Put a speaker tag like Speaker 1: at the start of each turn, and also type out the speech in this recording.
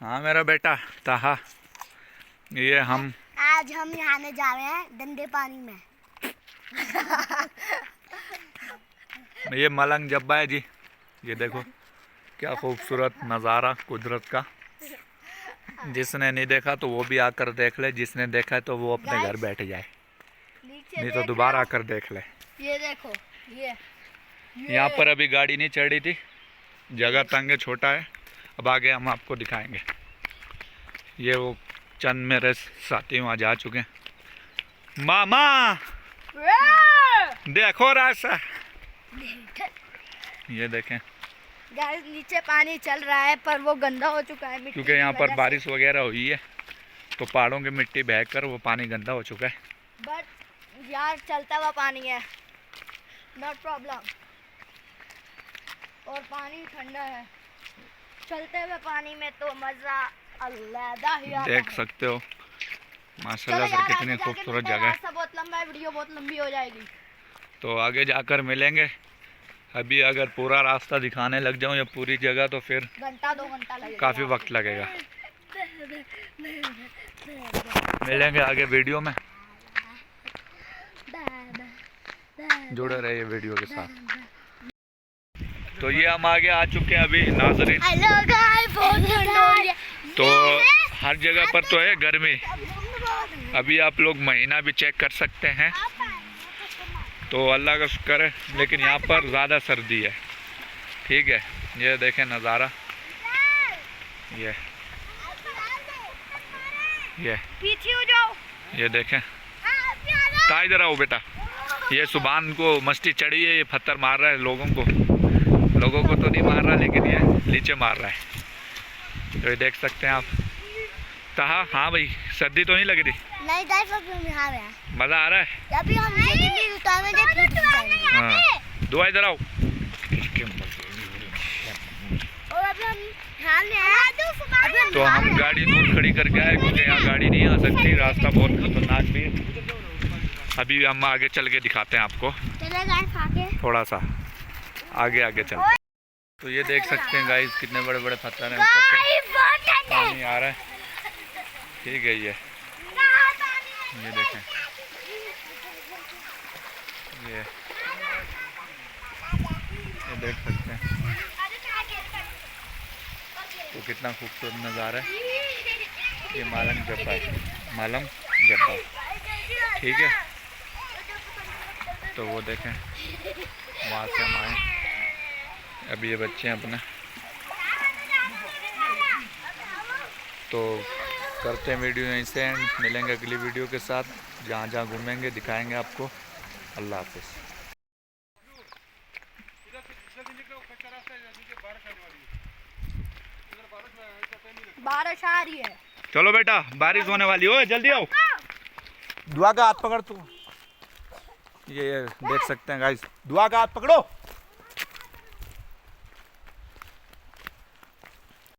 Speaker 1: हाँ मेरा बेटा ताहा, ये हम
Speaker 2: आज हम नहाने जा रहे हैं गंदे पानी में।
Speaker 1: ये मलंग जब्बा है जी। ये देखो क्या खूबसूरत नज़ारा कुदरत का। जिसने नहीं देखा तो वो भी आकर देख ले, जिसने देखा है तो वो अपने घर बैठ जाए, नहीं तो दोबारा आकर देख ले।
Speaker 2: ये देखो ये
Speaker 1: यहाँ पर अभी गाड़ी नहीं चढ़ी थी, जगह तंग है, छोटा है। अब आगे हम आपको दिखाएंगे। ये वो चंद मेरे साथी वहाँ जा चुके हैं। मामा देखो रास्ता, ये देखें।
Speaker 2: गाइस नीचे पानी चल रहा है पर वो गंदा हो चुका है
Speaker 1: क्योंकि यहाँ पर बारिश वगैरह हुई है तो पहाड़ों की मिट्टी बहकर वो पानी गंदा हो चुका है।
Speaker 2: बट यार चलता हुआ पानी है, नॉट प्रॉब्लम। और पानी ठंडा है, चलते हुए पानी में तो मजा अलग ही आता है।
Speaker 1: देख सकते हो माशाल्लाह से कितनी खूबसूरत जगह है।
Speaker 2: बहुत लंबा है, वीडियो बहुत लंबी हो जाएगी
Speaker 1: तो आगे जाकर मिलेंगे। अभी अगर पूरा रास्ता दिखाने लग जाऊं या पूरी जगह तो फिर
Speaker 2: घंटा 2 घंटा लगेगा,
Speaker 1: काफ़ी वक्त लगेगा। मिलेंगे आगे वीडियो में, जुड़े रहिए वीडियो के साथ। तो ये हम आगे आ चुके हैं अभी नाजरीन। तो हर जगह पर तो है गर्मी, अभी आप लोग महीना भी चेक कर सकते हैं तो अल्लाह का शुक्र है, लेकिन यहाँ पर ज़्यादा सर्दी है। ठीक है, ये देखें नज़ारा, ये
Speaker 2: पीछे हो जाओ,
Speaker 1: ये देखें। ता इधर आओ बेटा। ये सुभान को मस्ती चढ़ी है, ये पत्थर मार रहा है लोगों को तो नहीं मार रहा, लेकिन ये नीचे मार रहा है। तो ये देख सकते हैं आप। ताहा हाँ भाई, सर्दी तो नहीं लग रही?
Speaker 2: नहीं गाइस अभी हम यहाँ हैं,
Speaker 1: मज़ा आ रहा है।
Speaker 2: अभी हम
Speaker 1: हाँ दुआ इधर आओ। तो हम गाड़ी दूर खड़ी करके आए क्योंकि यहाँ गाड़ी नहीं आ सकती, रास्ता बहुत खतरनाक भी है। अभी हम आगे चल के दिखाते हैं आपको, थोड़ा सा आगे चल। तो ये देख सकते हैं गाइस कितने बड़े बड़े पत्थर हैं, पानी आ रहा है। ठीक है, ये देखें, ये देख सकते हैं तो कितना खूबसूरत नज़ारा है। ये मालंग जब्बा है, ठीक है। तो वो देखें, वहाँ से हम आए, अभी ये बच्चे हैं अपने। तो करते हैं वीडियो यहीं से एंड, मिलेंगे अगली वीडियो के साथ, जहाँ जहाँ घूमेंगे दिखाएंगे आपको। अल्लाह हाफिज़।
Speaker 2: बारिश आ रही है,
Speaker 1: चलो बेटा बारिश होने वाली हो, जल्दी आओ। दुआ का हाथ पकड़ तू, ये देख सकते हैं गाइस, दुआ का हाथ पकड़ो।